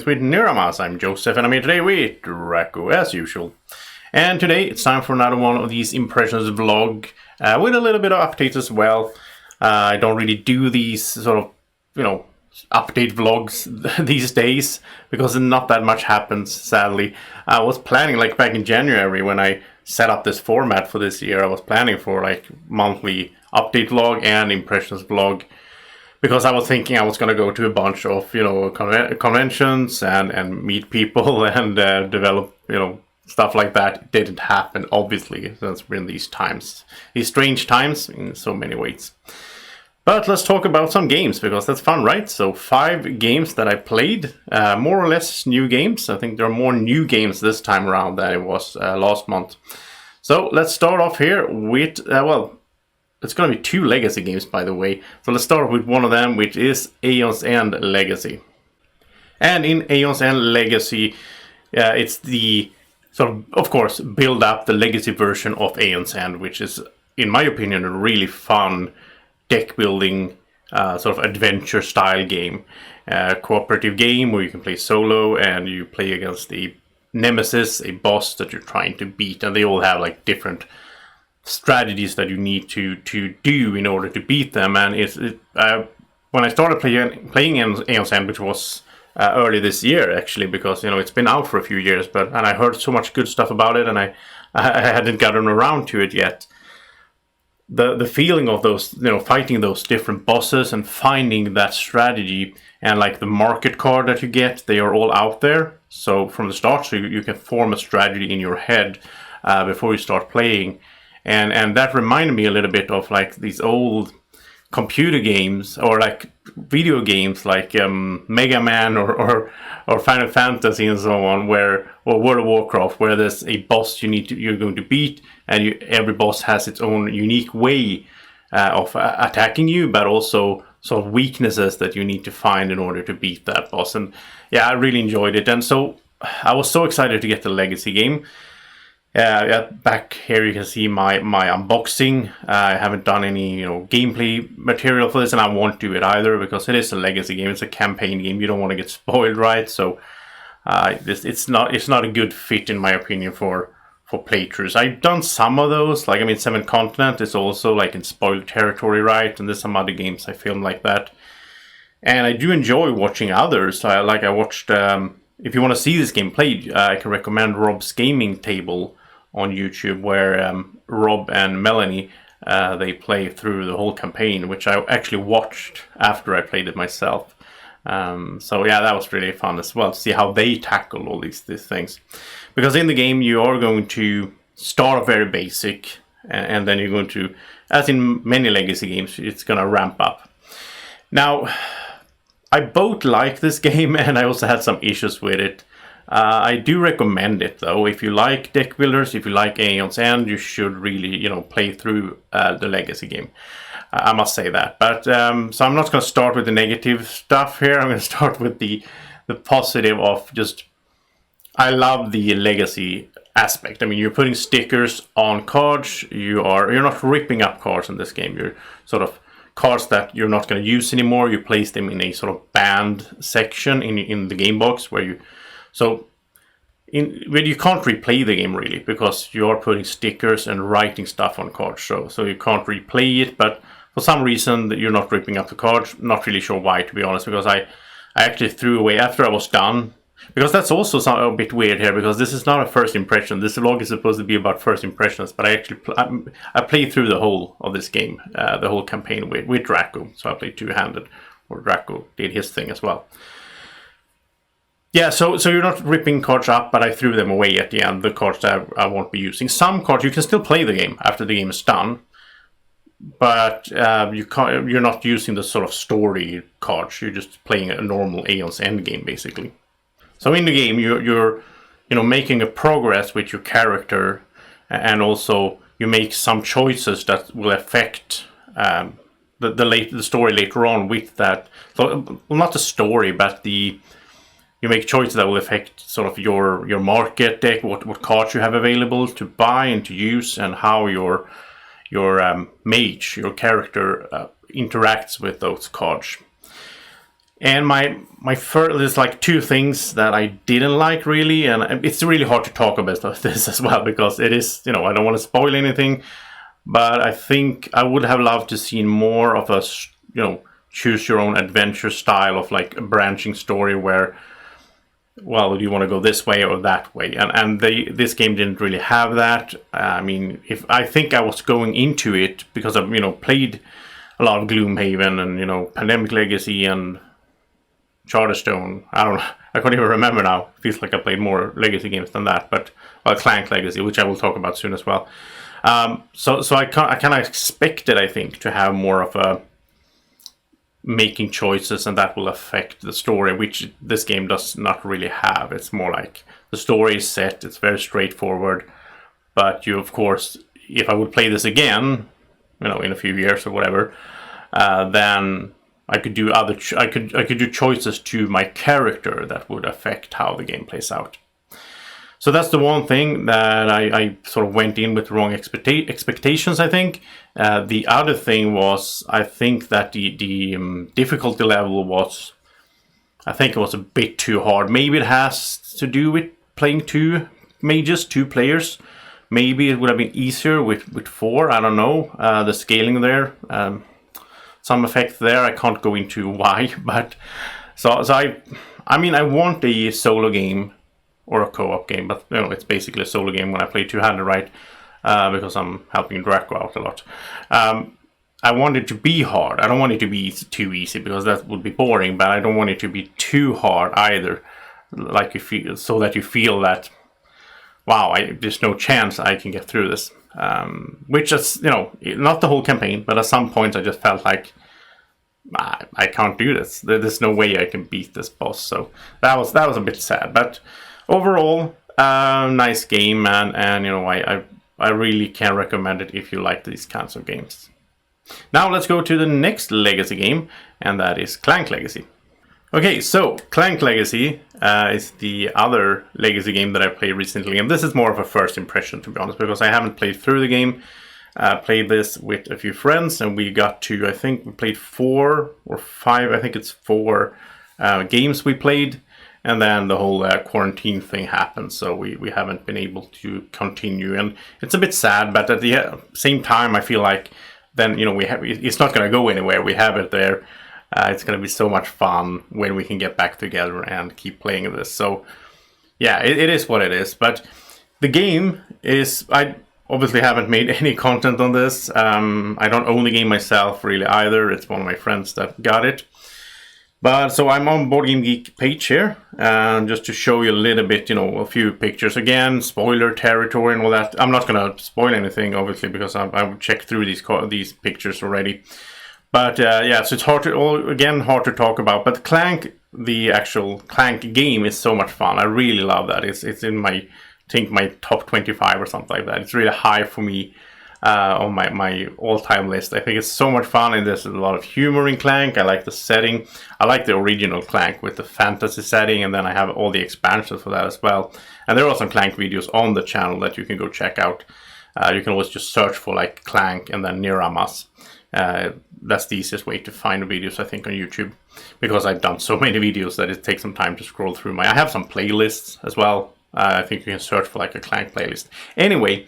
Boardgames with Niramas. I'm Joseph and I'm here today with Draco as usual. And today it's time for another one of these impressions vlog with a little bit of updates as well. I don't really do these sort of, update vlogs these days because not that much happens, sadly. I was planning, like back in January when I set up this format for this year, I was planning for like monthly update vlog and impressions vlog. Because I was thinking I was going to go to a bunch of, conventions and meet people and develop, stuff like that. It didn't happen, obviously, since we're in these times. These strange times in so many ways. But let's talk about some games, because that's fun, right? So 5 games that I played, more or less new games. I think there are more new games this time around than it was last month. So let's start off here with, it's going to be 2 legacy games, by the way. So let's start with one of them, which is Aeons End Legacy. And in Aeons End Legacy, it's the of course, build up the legacy version of Aeons End, which is, in my opinion, a really fun deck building sort of adventure style game. Cooperative game where you can play solo and you play against a nemesis, a boss that you're trying to beat, and they all have like different strategies that you need to do in order to beat them. And when I started playing Aeons End, which was early this year actually, because it's been out for a few years, and I heard so much good stuff about it, and I hadn't gotten around to it yet. The feeling of those, fighting those different bosses and finding that strategy, and like the market card that you get, they are all out there. So from the start, so you can form a strategy in your head before you start playing. And that reminded me a little bit of like these old computer games or like video games like Mega Man or Final Fantasy and so on, or World of Warcraft, where there's a boss you're going to beat, and every boss has its own unique way of attacking you, but also sort of weaknesses that you need to find in order to beat that boss. And yeah, I really enjoyed it, and so I was so excited to get the legacy game. Back here you can see my unboxing. I haven't done any gameplay material for this, and I won't do it either because it is a legacy game. It's a campaign game. You don't want to get spoiled, right? So it's not a good fit, in my opinion, for playthroughs. I've done some of those, like Seven Continent is also like in spoiled territory, right? And there's some other games I filmed like that, and I do enjoy watching others. I watched. If you want to see this game played, I can recommend Rob's Gaming Table on YouTube, where Rob and Melanie they play through the whole campaign, which I actually watched after I played it myself. So yeah, that was really fun as well to see how they tackle all these things, because in the game you are going to start very basic, and then you're going to, as in many legacy games, it's going to ramp up. Now, I both like this game and I also had some issues with it. I do recommend it though. If you like deck builders, if you like Aeons End, you should really, play through the legacy game. I must say that. But so I'm not going to start with the negative stuff here. I'm going to start with the positive of just, I love the legacy aspect. You're putting stickers on cards. You're not ripping up cards in this game. You're sort of cards that you're not going to use anymore. You place them in a sort of banned section in the game box where you can't replay the game really, because you are putting stickers and writing stuff on cards. So you can't replay it, but for some reason you're not ripping up the cards. Not really sure why, to be honest, because I actually threw away after I was done. Because that's also a bit weird here, because this is not a first impression. This vlog is supposed to be about first impressions, but I actually I played through the whole of this game, the whole campaign with Draco. So I played two-handed, or Draco did his thing as well. Yeah, so you're not ripping cards up, but I threw them away at the end, the cards that I won't be using. Some cards you can still play the game after the game is done, but you're not using the sort of story cards. You're just playing a normal Aeons End game, basically. So in the game, you're making a progress with your character, and also you make some choices that will affect the story later on with that. So, well, not the story, but you make choices that will affect sort of your market deck, what cards you have available to buy and to use, and how your mage, your character, interacts with those cards. And my first, there's like two things that I didn't like really, and it's really hard to talk about this as well because it is, I don't want to spoil anything, but I think I would have loved to see more of a, choose your own adventure style of like a branching story where, well, do you want to go this way or that way? And this game didn't really have that. I mean, if I think I was going into it because I've played a lot of Gloomhaven and Pandemic Legacy and Charterstone. I don't know. I can't even remember now. It feels like I played more Legacy games than that. But Clank Legacy, which I will talk about soon as well. So I kind of expected, I think, to have more of a making choices, and that will affect the story, which this game does not really have. It's more like the story is set. It's very straightforward. But you, of course, if I would play this again, in a few years or whatever, then I could do I could do choices to my character that would affect how the game plays out. So that's the one thing that I sort of went in with the wrong expectations, I think. The other thing was, I think that the difficulty level was, I think it was a bit too hard. Maybe it has to do with playing two mages, two players. Maybe it would have been easier with four, I don't know. The scaling there, some effect there, I can't go into why, but so I mean, I want a solo game or a co-op game, but it's basically a solo game when I play two-handed, right? Because I'm helping Draco out a lot. I want it to be hard. I don't want it to be too easy because that would be boring, but I don't want it to be too hard either. Like you feel, so that you feel that, wow, there's no chance I can get through this. Which is, not the whole campaign, but at some points I just felt like, I can't do this. There's no way I can beat this boss. So that was a bit sad. But overall, nice game, and I really can recommend it if you like these kinds of games. Now let's go to the next Legacy game, and that is Clank Legacy. Okay, so Clank Legacy is the other Legacy game that I played recently, and this is more of a first impression, to be honest, because I haven't played through the game. Played this with a few friends, and we got to, I think we played 4 or 5, I think it's 4 games we played, and then the whole quarantine thing happened, so we haven't been able to continue, and it's a bit sad, but at the same time I feel like then, it's not going to go anywhere. We have it there. It's going to be so much fun when we can get back together and keep playing this. So, yeah, it is what it is. But the game is... I obviously haven't made any content on this. I don't own the game myself really either. It's one of my friends that got it. But so I'm on Board Game Geek page here. Just to show you a little bit, a few pictures. Again, spoiler territory and all that. I'm not going to spoil anything, obviously, because I've checked through these pictures already. But yeah, so it's hard to talk about. But Clank, the actual Clank game, is so much fun. I really love that. It's in my top 25 or something like that. It's really high for me on my all-time list. I think it's so much fun, and there's a lot of humor in Clank. I like the setting. I like the original Clank with the fantasy setting, and then I have all the expansions for that as well. And there are some Clank videos on the channel that you can go check out. You can always just search for like Clank and then Niramas. That's the easiest way to find the videos, I think, on YouTube, because I've done so many videos that it takes some time to scroll through. I have some playlists as well. I think you can search for like a Clank playlist. Anyway,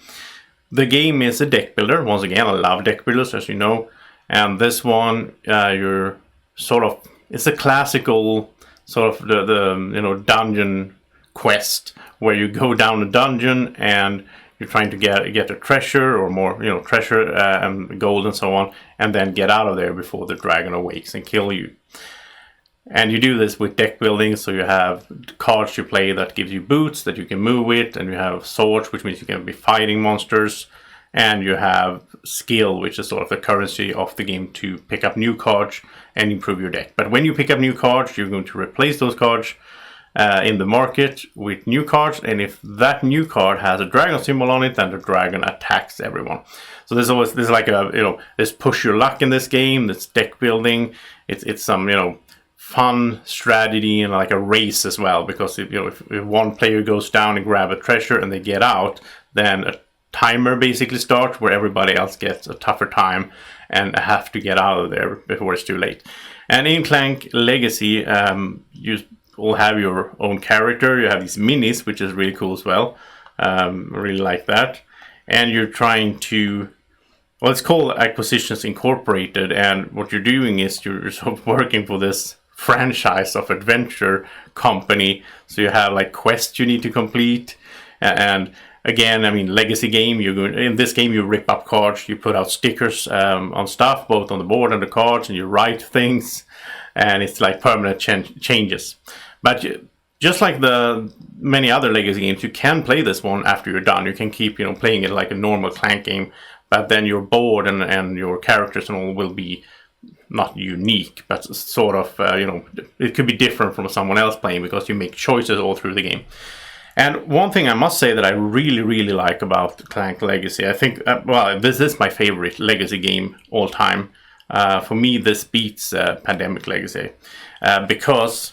the game is a deck builder. Once again, I love deck builders, as you know. And this one, you're sort of, it's a classical sort of the dungeon quest where you go down a dungeon and you're trying to get a treasure or more, treasure and gold and so on, and then get out of there before the dragon awakes and kill you. And you do this with deck building, so you have cards you play that gives you boots that you can move with, and you have swords, which means you can be fighting monsters, and you have skill, which is sort of the currency of the game to pick up new cards and improve your deck. But when you pick up new cards, you're going to replace those cards in the market with new cards, and if that new card has a dragon symbol on it, then the dragon attacks everyone. So there's like a there's push your luck in this game. It's deck building. It's some fun strategy and like a race as well, because if one player goes down and grab a treasure and they get out, then timer basically starts where everybody else gets a tougher time and have to get out of there before it's too late. And in Clank Legacy, you all have your own character. You have these minis, which is really cool as well. I really like that. And you're trying to, well, it's called Acquisitions Incorporated, and what you're doing is you're sort of working for this franchise of adventure company. So you have like quests you need to complete, and again, I mean, legacy game. In this game, you rip up cards, you put out stickers on stuff, both on the board and the cards, and you write things, and it's like permanent changes. But just like the many other legacy games, you can play this one after you're done. You can keep, playing it like a normal Clank game, but then your board and your characters and all will be not unique, but sort of, it could be different from someone else playing because you make choices all through the game. And one thing I must say that I really, really like about Clank Legacy, I think, this is my favorite legacy game all time. For me, this beats Pandemic Legacy. Because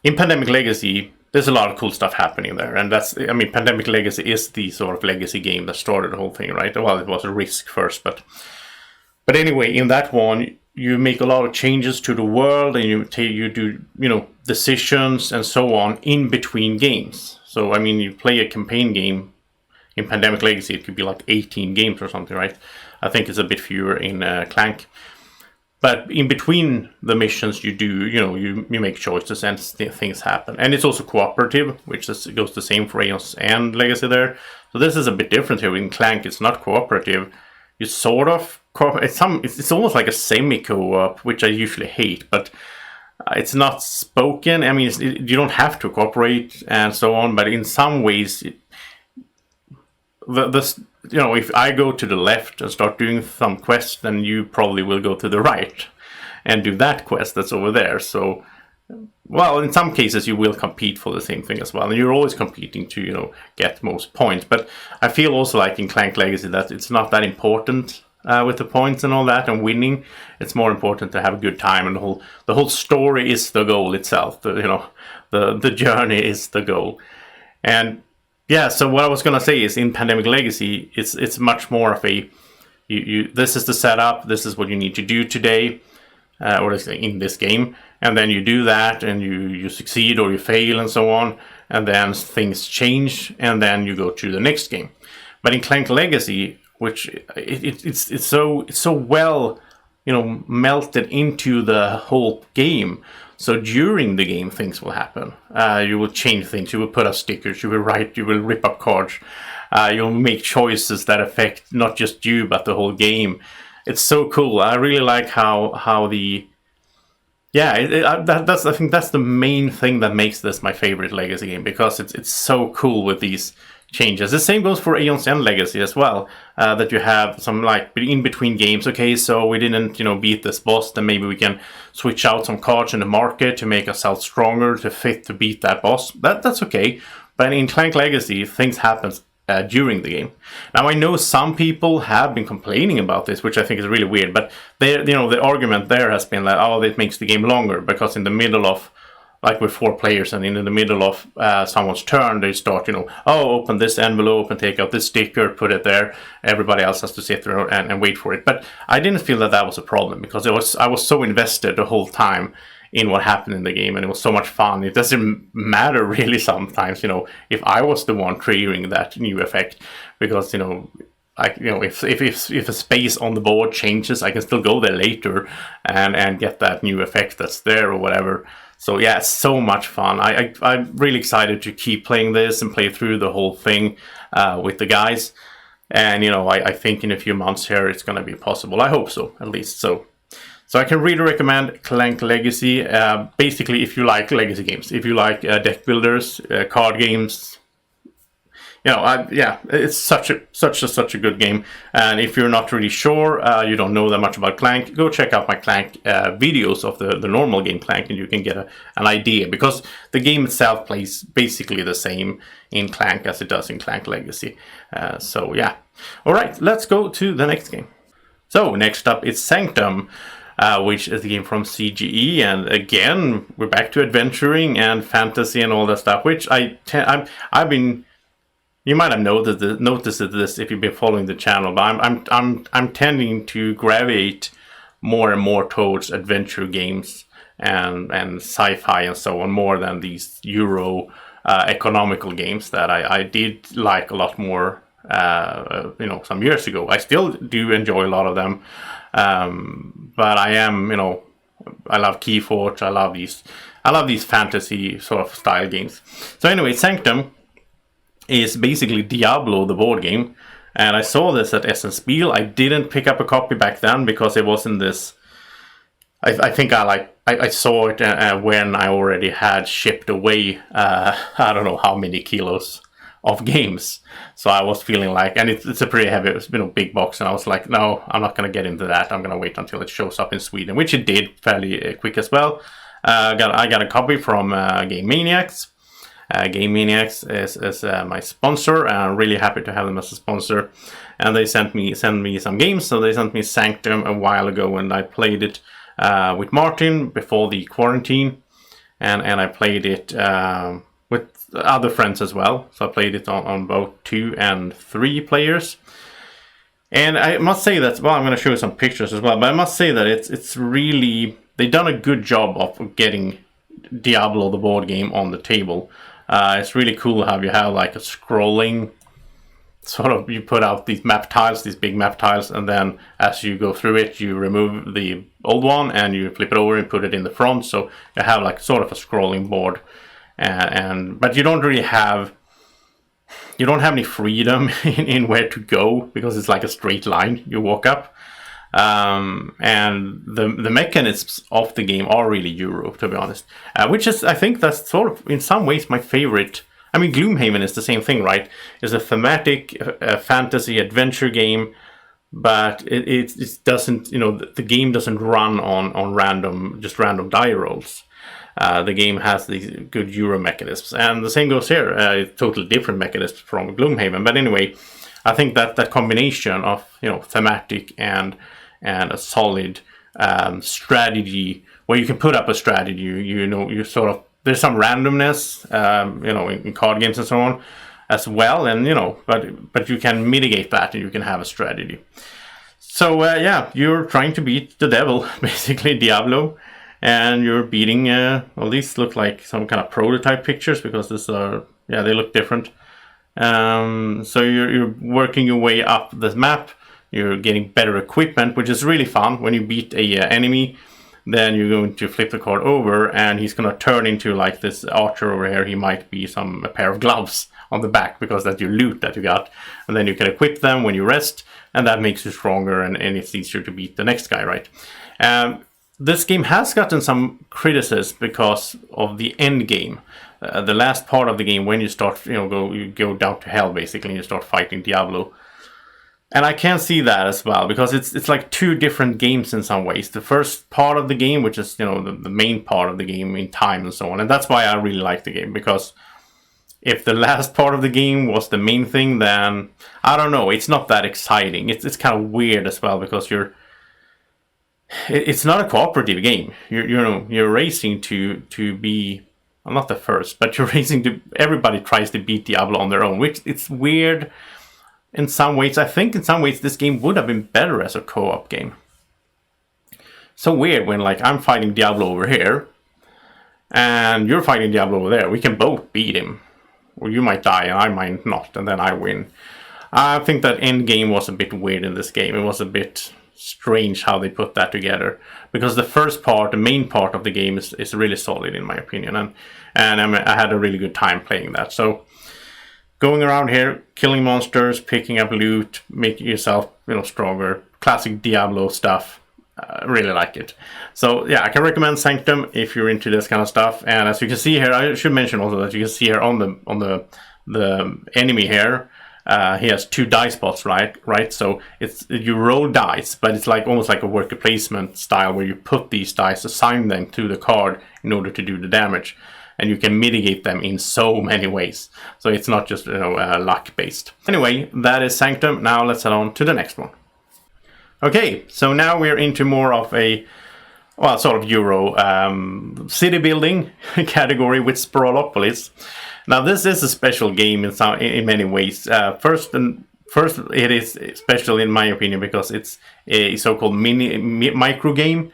in Pandemic Legacy, there's a lot of cool stuff happening there. And Pandemic Legacy is the sort of legacy game that started the whole thing, right? Well, it was a Risk first, but anyway, in that one, you make a lot of changes to the world, and you do decisions and so on in between games. So you play a campaign game in Pandemic Legacy, it could be like 18 games or something, right? I think it's a bit fewer in Clank. But in between the missions, you make choices and things happen. And it's also cooperative, which goes the same for Aeons End Legacy there. So this is a bit different here. In Clank, it's not cooperative. You sort of it's almost like a semi-co-op, which I usually hate, but it's not spoken. You don't have to cooperate and so on, but in some ways, if I go to the left and start doing some quest, then you probably will go to the right and do that quest that's over there. So, well, in some cases you will compete for the same thing as well, and you're always competing to get most points. But I feel also like in Clank Legacy that it's not that important with the points and all that and winning. It's more important to have a good time, and the whole story is the goal itself. The journey is the goal. And yeah, so what I was gonna say is in Pandemic Legacy, it's much more of a this is the setup, this is what you need to do today, or in this game, and then you do that, and you succeed or you fail and so on, and then things change, and then you go to the next game. But in Clank Legacy, which it's so well melted into the whole game. So during the game, things will happen. You will change things. You will put up stickers. You will write. You will rip up cards. You'll make choices that affect not just you but the whole game. It's so cool. I really like how the I think that's the main thing that makes this my favorite legacy game, because it's so cool with these changes. The same goes for Aeons End Legacy as well, that you have some like in between games. Okay, so we didn't beat this boss, then maybe we can switch out some cards in the market to make ourselves stronger to beat that boss. That's okay. But in Clank Legacy, things happen during the game. Now I know some people have been complaining about this, which I think is really weird, but the argument there has been like, oh, it makes the game longer, because in the middle of, like with 4 players, and in the middle of someone's turn, they start, open this envelope and take out this sticker, put it there. Everybody else has to sit there and wait for it. But I didn't feel that was a problem, because I was so invested the whole time in what happened in the game, and it was so much fun. It doesn't matter really sometimes, if I was the one triggering that new effect, because if a space on the board changes, I can still go there later and get that new effect that's there or whatever. So yeah, it's so much fun. I'm really excited to keep playing this and play through the whole thing with the guys. And I think in a few months here it's going to be possible. I hope so, at least. So I can really recommend Clank Legacy. Basically, if you like legacy games, if you like deck builders, card games, it's such a good game. And if you're not really sure, you don't know that much about Clank, go check out my Clank videos of the normal game Clank, and you can get an idea, because the game itself plays basically the same in Clank as it does in Clank Legacy. So yeah. All right, let's go to the next game. So next up is Sanctum, which is the game from CGE, and again we're back to adventuring and fantasy and all that stuff, which I've been you might have noticed this if you've been following the channel, but I'm tending to gravitate more and more towards adventure games and sci-fi and so on, more than these Euro economical games that I did like a lot more, you know, some years ago. I still do enjoy a lot of them, but I am, you know, I love Keyforge. I love these fantasy sort of style games. So anyway, Sanctum is basically Diablo, the board game. And I saw this at Essen Spiel. I didn't pick up a copy back then because it wasn't this. I think I saw it when I already had shipped away I don't know how many kilos of games. So I was feeling like, and it's a pretty heavy, you know, big box, and I was like, no, I'm not going to get into that. I'm going to wait until it shows up in Sweden, which it did fairly quick as well. I got a copy from Game Maniacs. Game Maniacs is my sponsor, and I'm really happy to have them as a sponsor. And they sent me some games. So they sent me Sanctum a while ago, and I played it with Martin before the quarantine, and I played it with other friends as well. So I played it on both 2 and 3 players. And I must say that, well, I'm going to show you some pictures as well, but I must say that it's really, they've done a good job of getting Diablo, the board game, on the table. It's really cool how you have like a scrolling sort of, you put out these map tiles, these big map tiles, and then as you go through it, you remove the old one and you flip it over and put it in the front. So you have like sort of a scrolling board, but you don't really have, you don't have any freedom in where to go, because it's like a straight line you walk up. And the mechanisms of the game are really Euro, to be honest, which is, I think that's sort of in some ways my favorite. I mean, Gloomhaven is the same thing, right? It's a thematic fantasy adventure game, but it doesn't, you know, the game doesn't run on random die rolls. The game has these good Euro mechanisms, and the same goes here. Totally different mechanisms from Gloomhaven, but anyway, I think that combination of, you know, thematic and a solid strategy, where you can put up a strategy, you know, you sort of, there's some randomness, you know, in card games and so on as well, and you know, but you can mitigate that and you can have a strategy. So yeah, you're trying to beat the devil, basically Diablo, and you're beating. Well, these look like some kind of prototype pictures, because this are, yeah, they look different. So you're working your way up the map. You're getting better equipment, which is really fun. When you beat a enemy, then you're going to flip the card over, and he's going to turn into like this archer over here. He might be a pair of gloves on the back, because that's your loot that you got. And then you can equip them when you rest, and that makes you stronger, and it's easier to beat the next guy, right? This game has gotten some criticism because of the end game. The last part of the game, when you start, you know, you go down to hell basically, and you start fighting Diablo. And I can see that as well, because it's like 2 different games in some ways. The first part of the game, which is, you know, the main part of the game in time and so on. And that's why I really like the game, because if the last part of the game was the main thing, then I don't know, it's not that exciting. It's kind of weird as well, because it's not a cooperative game. You're racing to be, well, not the first, but you're racing to, everybody tries to beat Diablo on their own, which it's weird in some ways. I think in some ways this game would have been better as a co-op game. So weird when, like, I'm fighting Diablo over here and you're fighting Diablo over there. We can both beat him, or you might die and I might not, and then I win. I think that end game was a bit weird in this game. It was a bit strange how they put that together, because the first part, the main part of the game, is really solid in my opinion, and I had a really good time playing that. So going around here, killing monsters, picking up loot, making yourself, you know, stronger, classic Diablo stuff. I really like it. So yeah, I can recommend Sanctum if you're into this kind of stuff. And as you can see here, I should mention also that you can see here on the enemy here, he has 2 dice spots, right? So you roll dice, but it's like almost like a worker placement style, where you put these dice, assign them to the card in order to do the damage, and you can mitigate them in so many ways. So it's not just, you know, luck based. Anyway, that is Sanctum. Now let's head on to the next one. Okay, so now we're into more of a, well, sort of Euro city building category with Sprawlopolis. Now this is a special game in many ways. First, it is special in my opinion because it's a so-called micro game,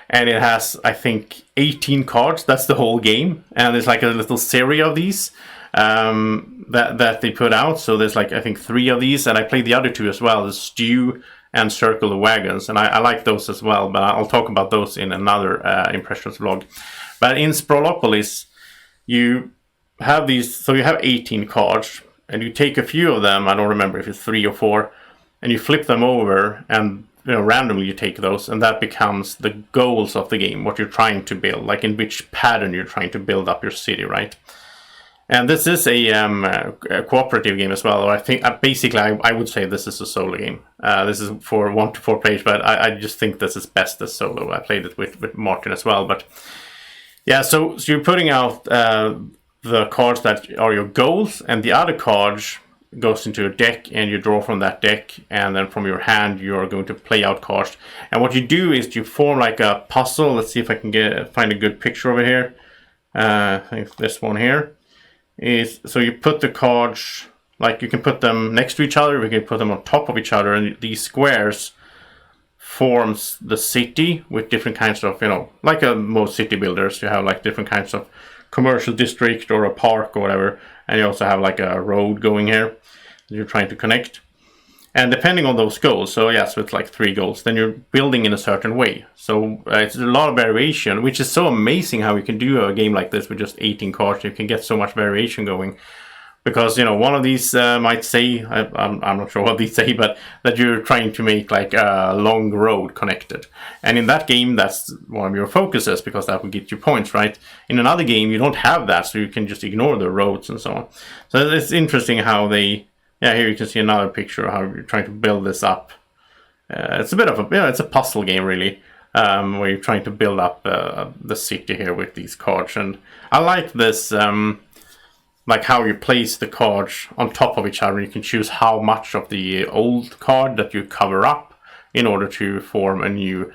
and it has, I think, 18 cards. That's the whole game, and there's like a little series of these that they put out. So there's like, I think, 3 of these, and I played the other 2 as well, the Stew and Circle the Wagons, and I like those as well, but I'll talk about those in another Impressions vlog. But in Sprawlopolis, you have these, so you have 18 cards, and you take a few of them, I don't remember if it's 3 or 4, and you flip them over, and randomly you take those, and that becomes the goals of the game, what you're trying to build, like in which pattern you're trying to build up your city, right? And this is a cooperative game as well. I think basically I would say this is a solo game. This is for 1 to 4 players, but I just think this is best as solo. I played it with Martin as well, but yeah. So you're putting out the cards that are your goals, and the other cards goes into a deck, and you draw from that deck, and then from your hand you're going to play out cards. And what you do is you form like a puzzle. Let's see if I can find a good picture over here. I think this one here. So you put the cards, like you can put them next to each other, we can put them on top of each other, and these squares forms the city with different kinds of, like most city builders, you have like different kinds of commercial district or a park or whatever, and you also have like a road going here that you're trying to connect. And depending on those goals, so it's like 3 goals, then you're building in a certain way. So it's a lot of variation, which is so amazing how you can do a game like this with just 18 cards. You can get so much variation going. Because, one of these might say, I'm not sure what these say, but that you're trying to make like a long road connected. And in that game, that's one of your focuses, because that will get you points, right? In another game, you don't have that, so you can just ignore the roads and so on. So it's interesting how they... Yeah, here you can see another picture of how you're trying to build this up. It's a bit of a, it's a puzzle game really, where you're trying to build up the city here with these cards. And I like this, like how you place the cards on top of each other. You can choose how much of the old card that you cover up in order to form a new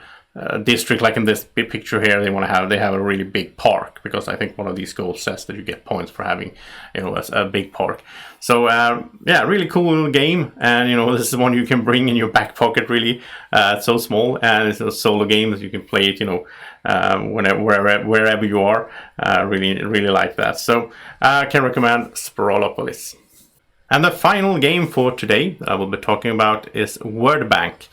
district. Like in this big picture here, they have a really big park, because I think one of these goals says that you get points for having a big park. So really cool game, and this is one you can bring in your back pocket really. It's so small, and it's a solo game that you can play it wherever you are. Really like that. So I can recommend Sprawlopolis. And the final game for today that I will be talking about is Word Bank.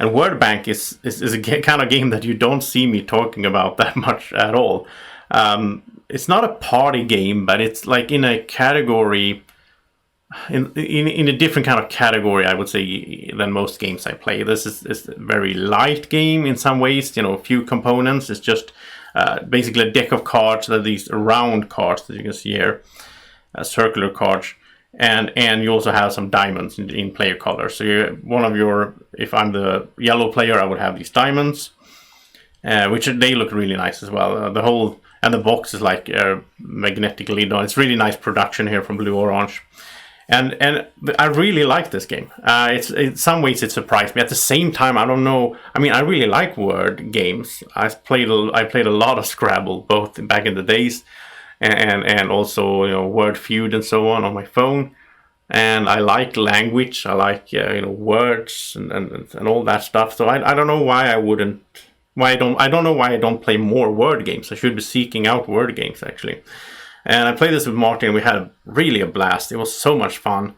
And Word Bank is a kind of game that you don't see me talking about that much at all. It's not a party game, but it's like in a category, in a different kind of category, I would say, than most games I play. This is a very light game in some ways, a few components. It's just basically a deck of cards, that these round cards that you can see here, circular cards. And you also have some diamonds in player colors. So if I'm the yellow player, I would have these diamonds, which they look really nice as well. The box is like magnetically done. It's really nice production here from Blue Orange, and I really like this game. In some ways it surprised me. At the same time, I don't know. I mean, I really like word games. I played a lot of Scrabble, both back in the days. And also Word Feud and so on my phone, and I like language. I like words and all that stuff. So I don't know why I don't know why I don't play more word games. I should be seeking out word games actually. And I played this with Martin, and we had really a blast. It was so much fun,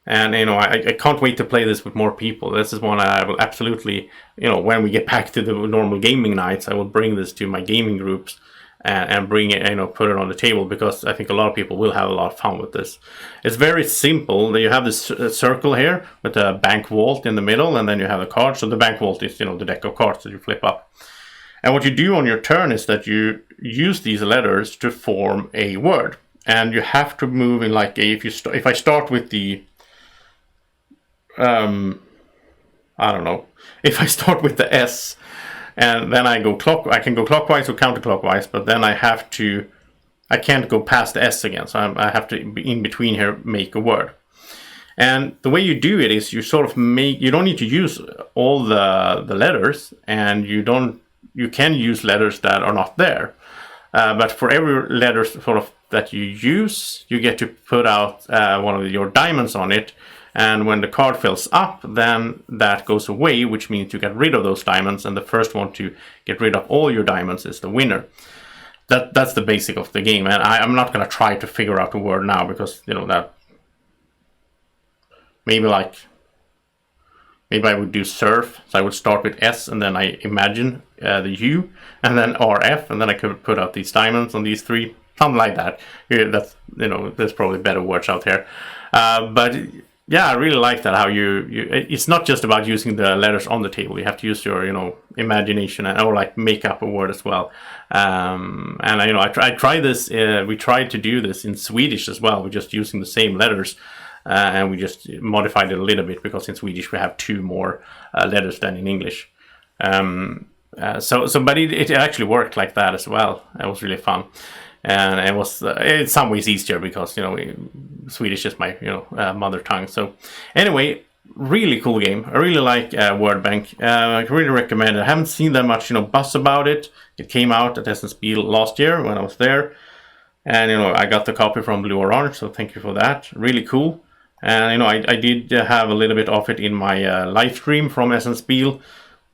and I can't wait to play this with more people. This is one I will absolutely when we get back to the normal gaming nights, I will bring this to my gaming groups. And bring it, put it on the table, because I think a lot of people will have a lot of fun with this. It's very simple. You have this circle here with a bank vault in the middle, and then you have a card. So the bank vault is, the deck of cards that you flip up. And what you do on your turn is that you use these letters to form a word, and you have to move in like if I start with the I don't know, if I start with the S. And then I can go clockwise or counterclockwise, but then I can't go past the S again. So I have to, in between here, make a word. And the way you do it is you sort of you don't need to use all the letters, and you can use letters that are not there. But for every letter sort of that you use, you get to put out one of your diamonds on it. And when the card fills up, then that goes away, which means you get rid of those diamonds. And the first one to get rid of all your diamonds is the winner. That's the basic of the game. And I'm not going to try to figure out the word now because, you know, that maybe I would do surf. So I would start with S and then I imagine the U and then RF. And then I could put out these diamonds on these three. Something like that. That's, you know, there's probably better words out there. But yeah, I really like that. How it's not just about using the letters on the table. You have to use your, you know, imagination or like make up a word as well. And you know, I tried this. We tried to do this in Swedish as well. We're just using the same letters, and we just modified it a little bit because in Swedish we have 2 more letters than in English. But it actually worked like that as well. It was really fun. And it was in some ways easier because, you know, Swedish is my, you know, mother tongue. So anyway, really cool game. I really like Word Bank. I really recommend it. I haven't seen that much, you know, buzz about it. It came out at SNSP last year when I was there. And, you know, I got the copy from Blue Orange, so thank you for that. Really cool. And, you know, I did have a little bit of it in my live stream from SNSP.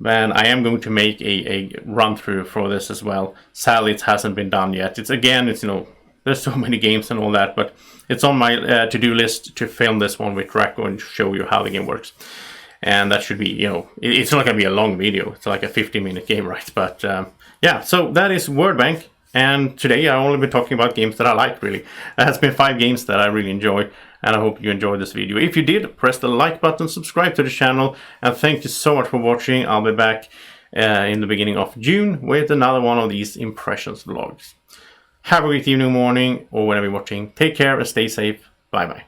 And I am going to make a run through for this as well. Sadly, it hasn't been done yet. It's you know, there's so many games and all that, but it's on my to-do list to film this one with Draco and show you how the game works. And that should be, you know, it's not going to be a long video. It's like a 50-minute game, right? But yeah, so that is Word Bank. And today I only been talking about games that I like, really. There has been 5 games that I really enjoyed. And I hope you enjoyed this video. If you did, press the like button, subscribe to the channel, and thank you so much for watching. I'll be back in the beginning of June with another one of these impressions vlogs. Have a great evening, morning, or whenever you're watching. Take care and stay safe. Bye-bye.